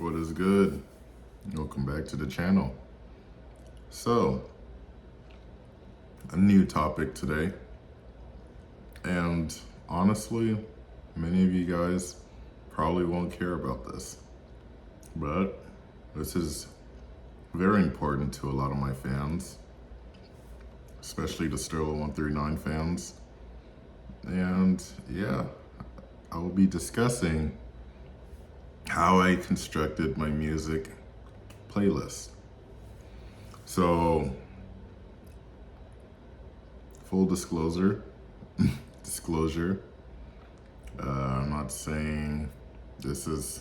What is good? Welcome back to the channel. So, a new topic today. And honestly, many of you guys probably won't care about this. But this is very important to a lot of my fans, especially the Sterlo 139 fans. And yeah, I will be discussing how I constructed my music playlist. So, full disclosure, I'm not saying this is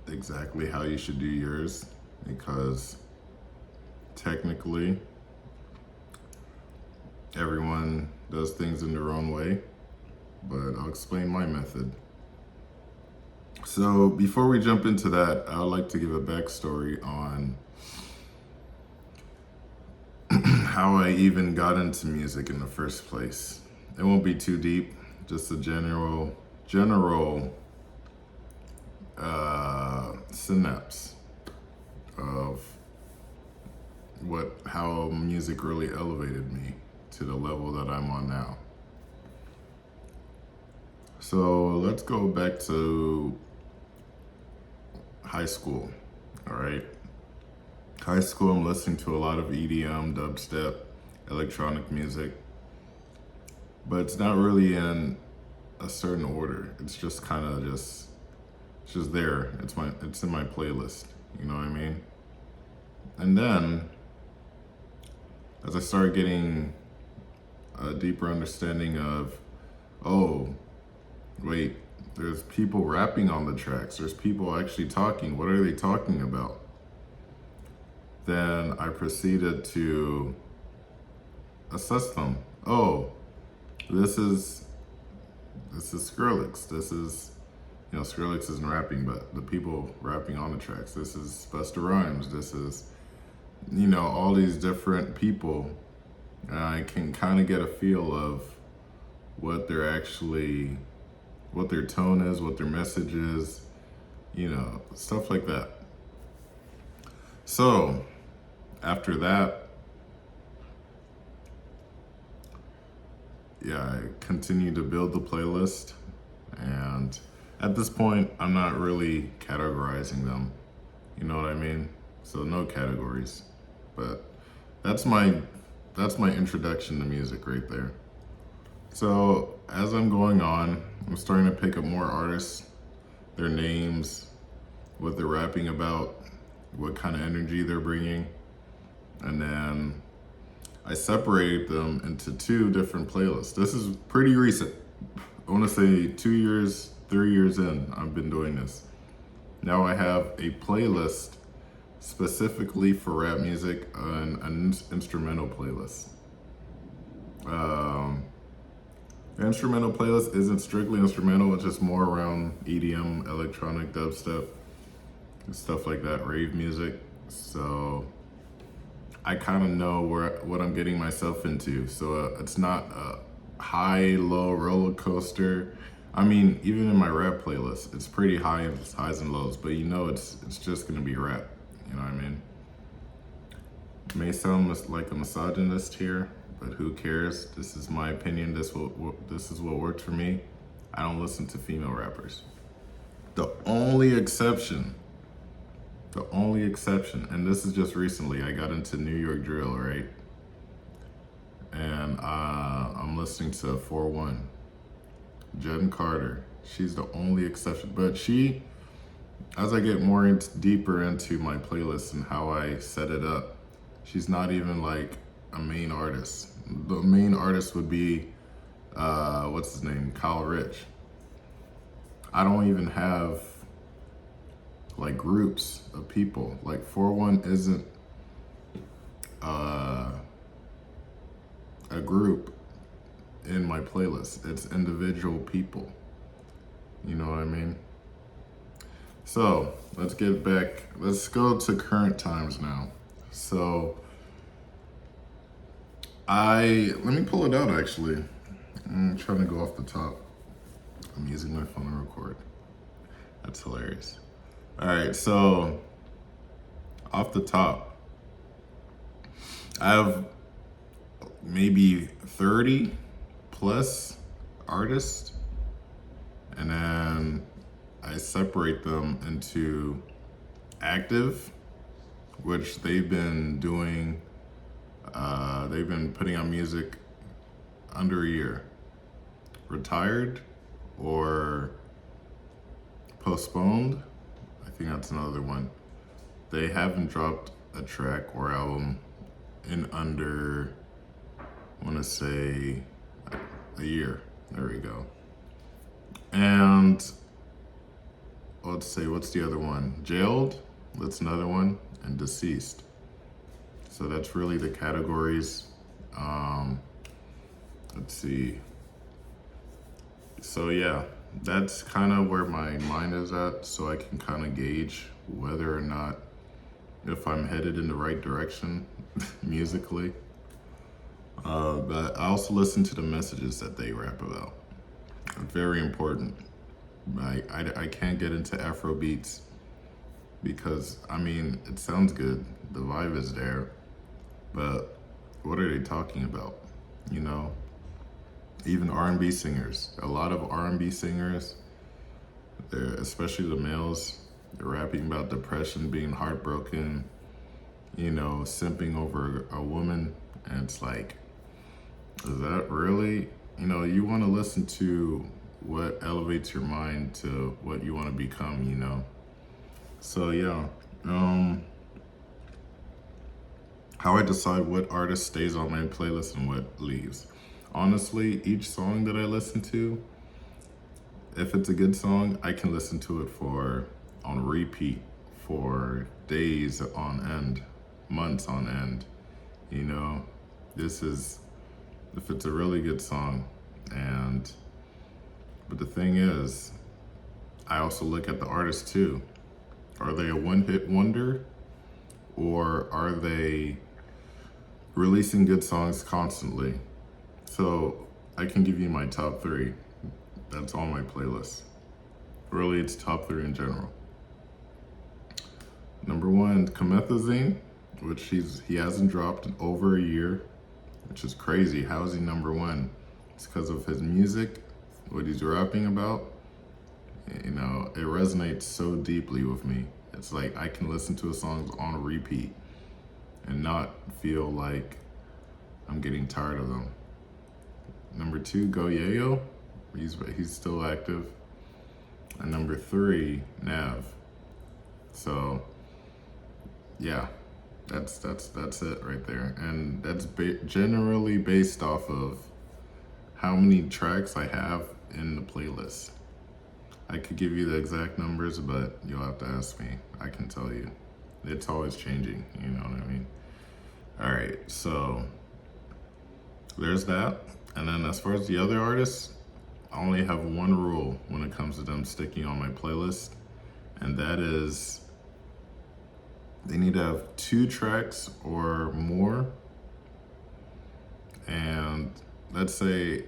exactly how you should do yours, because technically everyone does things in their own way, but I'll explain my method. So before we jump into that, I would like to give a backstory on how I even got into music in the first place. It won't be too deep, just a general synapse of how music really elevated me to the level that I'm on now. So let's go back to high school, all right? High school, I'm listening to a lot of EDM, dubstep, electronic music, but it's not really in a certain order. It's just kind of it's just there. It's in my playlist, you know what I mean? And then, as I started getting a deeper understanding of, oh, wait, there's people rapping on the tracks. There's people actually talking. What are they talking about? Then I proceeded to assess them. Oh, this is Skrillex. This is, Skrillex isn't rapping, but the people rapping on the tracks. This is Busta Rhymes. This is, all these different people. And I can kind of get a feel of what their tone is, what their message is, stuff like that. So after that, I continued to build the playlist, and at this point, I'm not really categorizing them. You know what I mean? So no categories, but that's my introduction to music right there. So as I'm going on, I'm starting to pick up more artists, their names, what they're rapping about, what kind of energy they're bringing, and then I separated them into two different playlists. This is pretty recent. I want to say 2 years, 3 years in, I've been doing this. Now I have a playlist specifically for rap music and an instrumental playlist. The instrumental playlist isn't strictly instrumental, it's just more around EDM, electronic, dubstep, stuff like that, rave music. So I kind of know what I'm getting myself into. So it's not a high, low roller coaster. I mean, even in my rap playlist, it's pretty highs and lows, but it's just gonna be rap. You know what I mean? It may sound like a misogynist here, but who cares? This is my opinion. This is what works for me. I don't listen to female rappers. The only exception, and this is just recently, I got into New York drill, right? And I'm listening to 4-1, Jen Carter. She's the only exception, but as I get deeper into my playlist and how I set it up, she's not even like a main artist. The main artist would be, what's his name? Kyle Rich. I don't even have like groups of people. Like 4-1 isn't a group in my playlist. It's individual people. You know what I mean? So let's go to current times now. So let me pull it out actually. I'm trying to go off the top. I'm using my phone to record. That's hilarious. All right, so off the top, I have maybe 30 plus artists, and then I separate them into active, which they've been doing, they've been putting out music under a year. Retired or postponed, I think that's another one. They haven't dropped a track or album in under, I want to say, a year. There we go. And let's say, what's the other one? Jailed, that's another one, and deceased. So that's really the categories. Let's see. So yeah, that's kind of where my mind is at, so I can kind of gauge whether or not if I'm headed in the right direction musically. But I also listen to the messages that they rap about. Very important. I can't get into Afro beats because, I mean, it sounds good, the vibe is there, but what are they talking about? You know, even R&B singers, a lot of R&B singers, they're, especially the males, they're rapping about depression, being heartbroken, you know, simping over a woman, and it's like, is that really, you know, you want to listen to what elevates your mind to what you want to become, you know? So yeah, how I decide what artist stays on my playlist and what leaves. Honestly, each song that I listen to, if it's a good song, I can listen to it on repeat for days on end, months on end. You know, this is, if it's a really good song. But the thing is, I also look at the artist too. Are they a one-hit wonder, or are they releasing good songs constantly? So I can give you my top 3. That's on my playlist. Really, it's top 3 in general. Number 1, Comethazine, which he hasn't dropped in over a year, which is crazy. How is he number 1? It's because of his music, what he's rapping about. You know, it resonates so deeply with me. It's like I can listen to his songs on repeat and not feel like I'm getting tired of them. Number 2, Go Yayo. He's still active. And number 3, Nav. So yeah, that's it right there. And that's generally based off of how many tracks I have in the playlist. I could give you the exact numbers, but you'll have to ask me. I can tell you. It's always changing, you know what I mean? All right, so there's that. And then as far as the other artists, I only have one rule when it comes to them sticking on my playlist, and that is they need to have 2 tracks or more. And let's say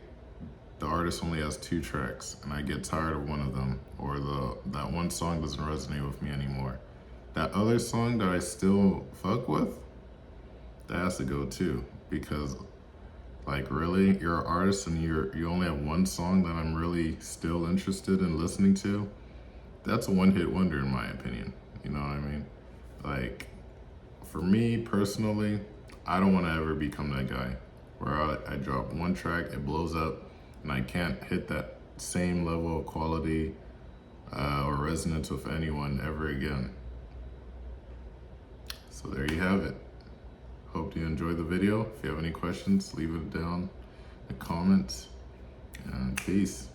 the artist only has 2 tracks and I get tired of one of them, or that one song doesn't resonate with me anymore. That other song that I still fuck with, that has to go too, because like, really, you're an artist and you only have one song that I'm really still interested in listening to? That's a one-hit wonder in my opinion. You know what I mean? Like, for me personally, I don't want to ever become that guy where I drop one track, it blows up, and I can't hit that same level of quality or resonance with anyone ever again. So there you have it. Hope you enjoyed the video. If you have any questions, leave it down in the comments. And peace.